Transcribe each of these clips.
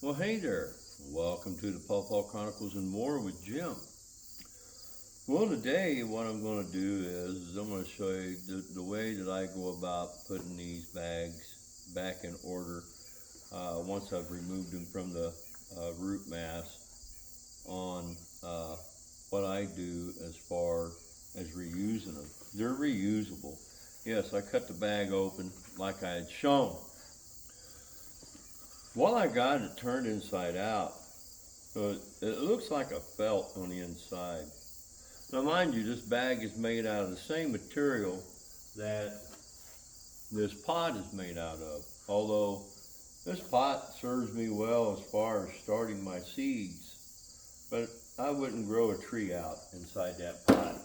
Well, hey there. Welcome to the Paw Chronicles and More with Jim. Well, today what I'm going to do is I'm going to show you the way that I go about putting these bags back in order once I've removed them from the root mass on what I do as far as reusing them. They're reusable. Yes, I cut the bag open like I had shown. While I got it turned inside out, so it looks like a felt on the inside. Now mind you, this bag is made out of the same material that this pot is made out of. Although this pot serves me well as far as starting my seeds, but I wouldn't grow a tree out inside that pot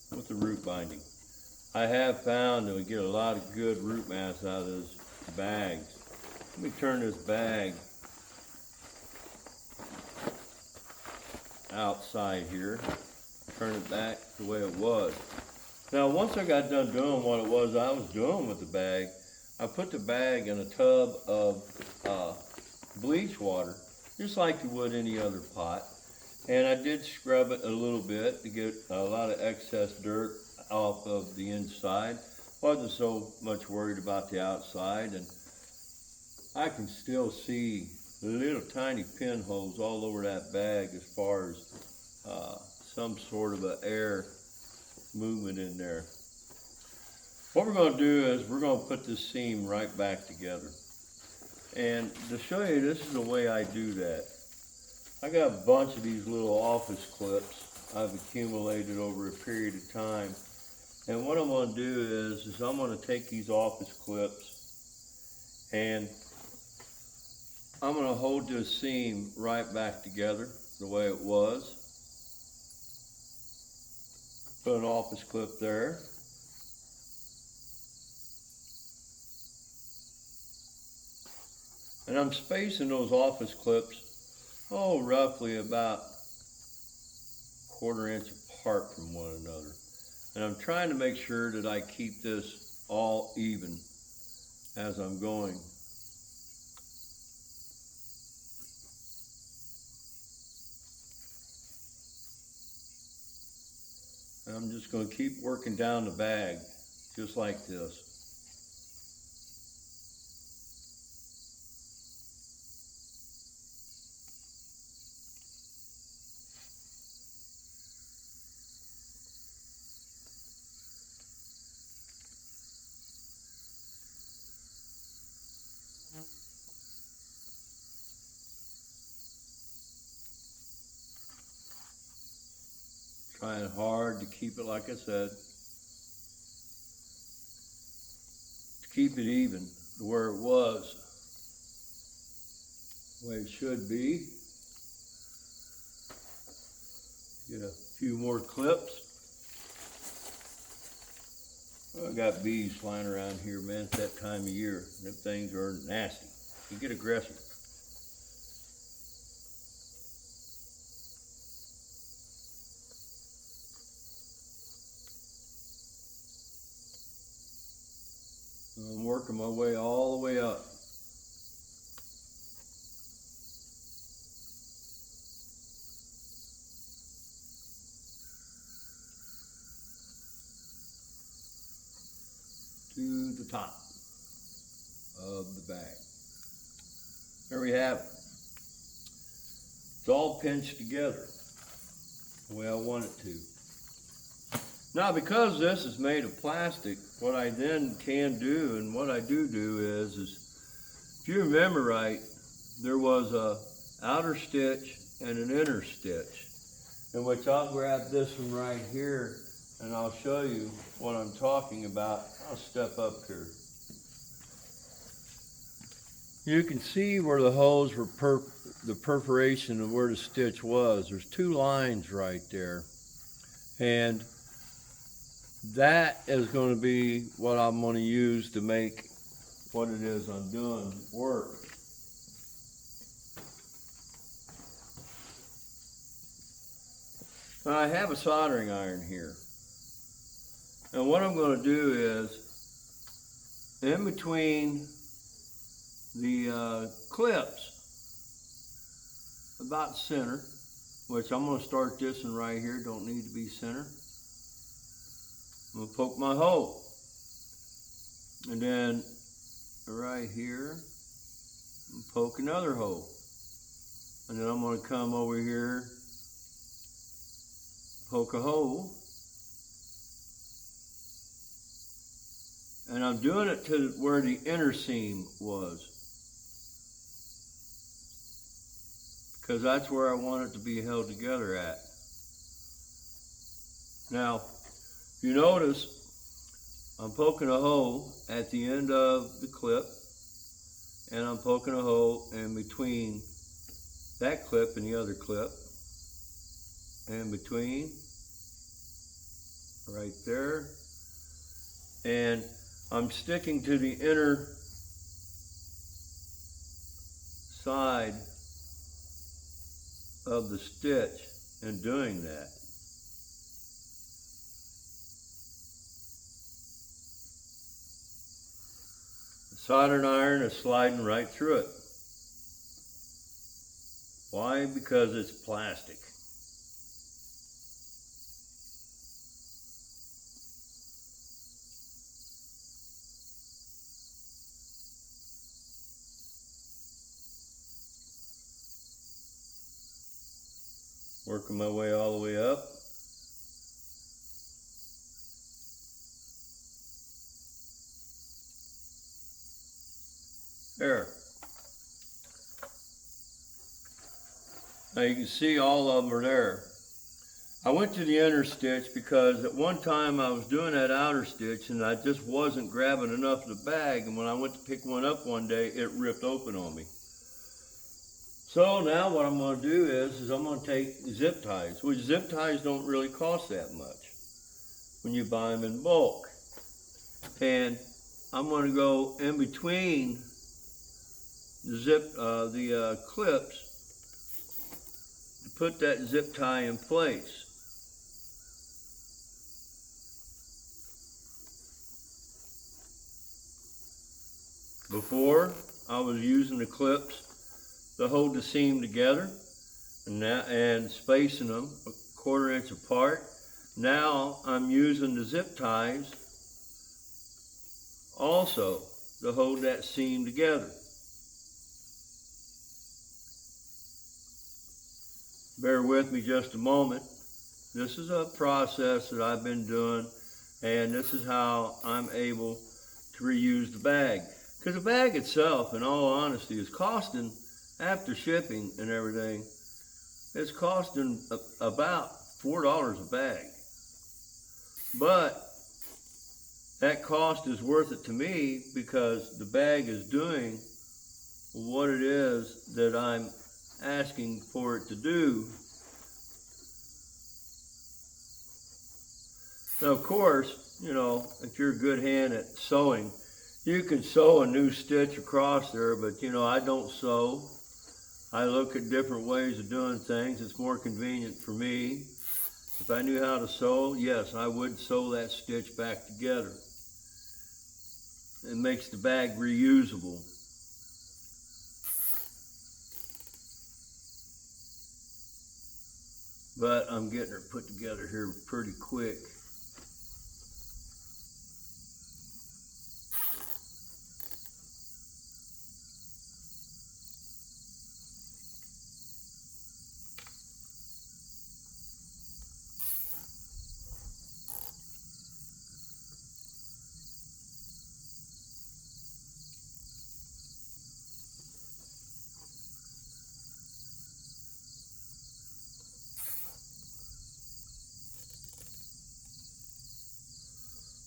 with the root binding. I have found that we get a lot of good root mass out of those bags. Let me turn this bag outside here, turn it back the way it was. Now once I got done doing what it was I was doing with the bag, I put the bag in a tub of bleach water, just like you would any other pot. And I did scrub it a little bit to get a lot of excess dirt off of the inside. Wasn't so much worried about the outside, and I can still see little tiny pinholes all over that bag as far as some sort of an air movement in there. What we're going to do is we're going to put this seam right back together. And to show you, this is the way I do that. I got a bunch of these little office clips I've accumulated over a period of time. And what I'm going to do is I'm going to take these office clips and I'm going to hold this seam right back together the way it was. Put an office clip there. And I'm spacing those office clips, roughly about a 1/4 inch apart from one another. And I'm trying to make sure that I keep this all even as I'm going. And I'm just going to keep working down the bag, just like this. Trying hard to keep it, like I said, to keep it even to where it was, the way it should be. Get a few more clips. I got bees flying around here, man. It's that time of year. Them things are nasty. You get aggressive. I'm working my way all the way up. To the top of the bag. There we have it. It's all pinched together the way I want it to. Now, because this is made of plastic, what I then can do, and what I do is if you remember right, there was a outer stitch and an inner stitch, in which I'll grab this one right here and I'll show you what I'm talking about. I'll step up here. You can see where the holes were, the perforation of where the stitch was. There's 2 lines right there. And that is going to be what I'm going to use to make what it is I'm doing work. Now I have a soldering iron here. And what I'm going to do is, in between the clips, about center, which I'm going to start this one right here, don't need to be center. I'm going to poke my hole. And then right here, poke another hole. And then I'm going to come over here, poke a hole. And I'm doing it to where the inner seam was, because that's where I want it to be held together at. Now, you notice I'm poking a hole at the end of the clip, and I'm poking a hole in between that clip and the other clip, and between, right there, and I'm sticking to the inner side of the stitch and doing that. The soldering iron is sliding right through it. Why? Because it's plastic. Working my way all the way up. There. Now you can see all of them are there. I went to the inner stitch because at one time I was doing that outer stitch and I just wasn't grabbing enough of the bag, and when I went to pick one up one day, it ripped open on me. So now what I'm going to do is I'm going to take zip ties, which zip ties don't really cost that much when you buy them in bulk. And I'm going to go in between the clips to put that zip tie in place. Before, I was using the clips to hold the seam together and spacing them a 1/4 inch apart. Now I'm using the zip ties also to hold that seam together. Bear with me just a moment. This is a process that I've been doing, and this is how I'm able to reuse the bag. Because the bag itself, in all honesty, is costing, after shipping and everything, it's costing about $4 a bag. But that cost is worth it to me because the bag is doing what it is that I'm asking for it to do. Now, of course, you know, if you're a good hand at sewing, you can sew a new stitch across there, but you know, I don't sew. I look at different ways of doing things. It's more convenient for me. If I knew how to sew, yes, I would sew that stitch back together. It makes the bag reusable. But I'm getting her put together here pretty quick.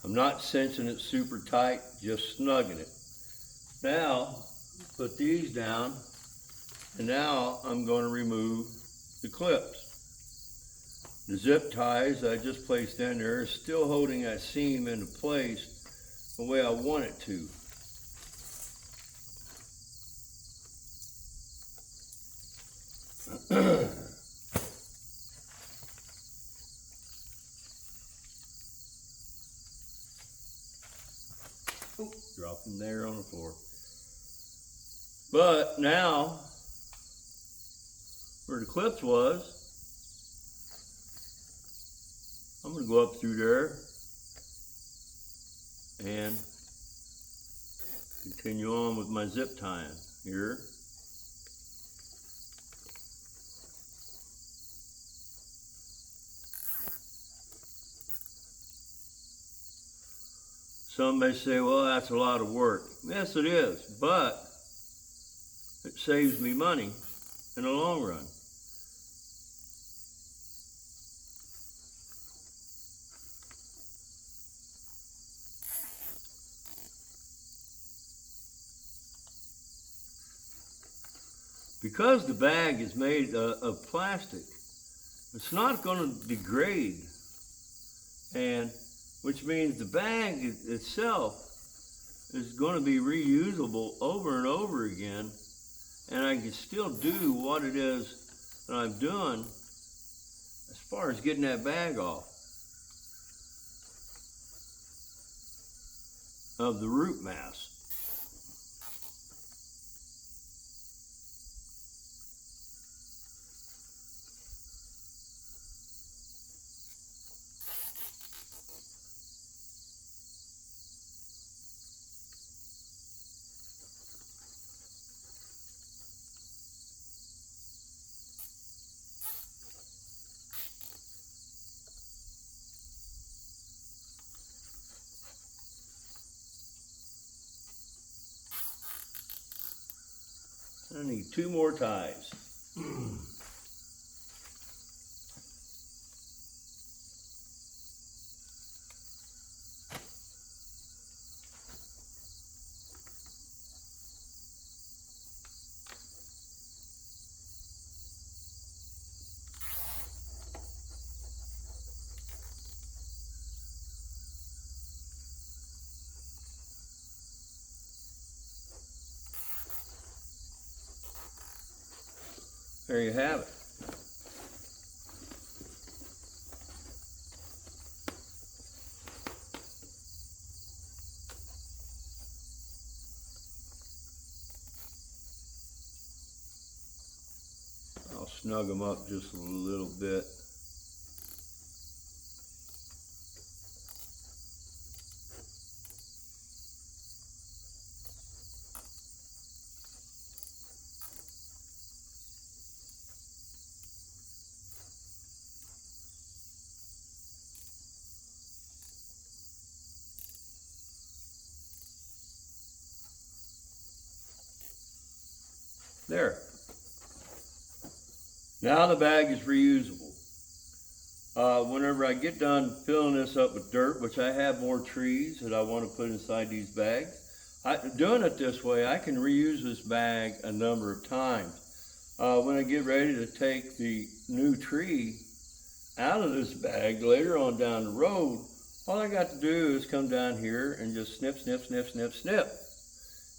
I'm not cinching it super tight, just snugging it. Now, put these down, and now I'm going to remove the clips. The zip ties I just placed in there is still holding that seam into place the way I want it to. Drop them there on the floor. But now, where the clips was. I'm going to go up through there and continue on with my zip tying here. Some may say, well, that's a lot of work. Yes, it is, but it saves me money in the long run. Because the bag is made of plastic, it's not going to degrade, and which means the bag itself is going to be reusable over and over again, and I can still do what it is that I'm doing as far as getting that bag off of the root mass. I need 2 more ties. There you have it. I'll snug them up just a little bit. There. Now the bag is reusable. Whenever I get done filling this up with dirt, which I have more trees that I want to put inside these bags, doing it this way, I can reuse this bag a number of times. When I get ready to take the new tree out of this bag later on down the road, all I got to do is come down here and just snip, snip, snip, snip, snip.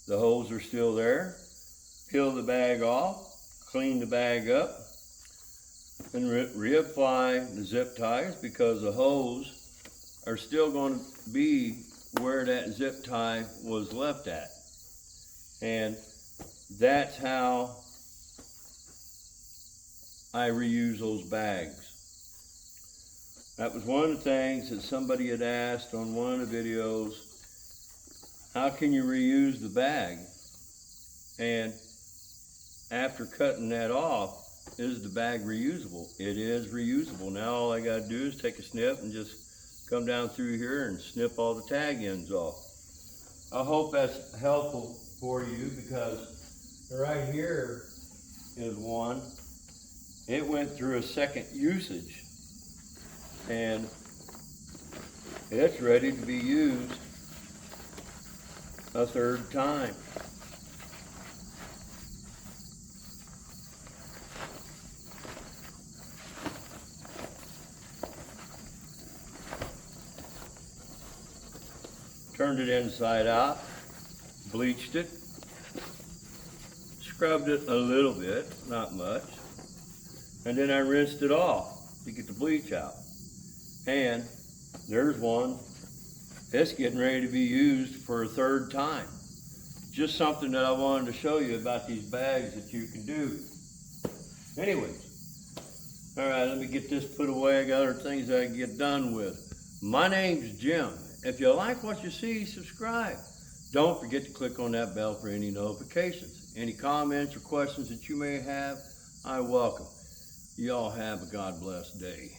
The holes are still there. Peel the bag off, clean the bag up, and reapply the zip ties, because the holes are still going to be where that zip tie was left at. And that's how I reuse those bags. That was one of the things that somebody had asked on one of the videos, how can you reuse the bag? And after cutting that off, is the bag reusable? It is reusable. Now all I gotta do is take a snip and just come down through here and snip all the tag ends off. I hope that's helpful for you, because right here is one. It went through a second usage and it's ready to be used a 3rd time. Turned it inside out, bleached it, scrubbed it a little bit, not much, and then I rinsed it off to get the bleach out. And there's one. It's getting ready to be used for a 3rd time. Just something that I wanted to show you about these bags that you can do. Anyways, all right, let me get this put away. I got other things I can get done with. My name's Jim. If you like what you see, subscribe. Don't forget to click on that bell for any notifications. Any comments or questions that you may have, I welcome. You all have a God bless day.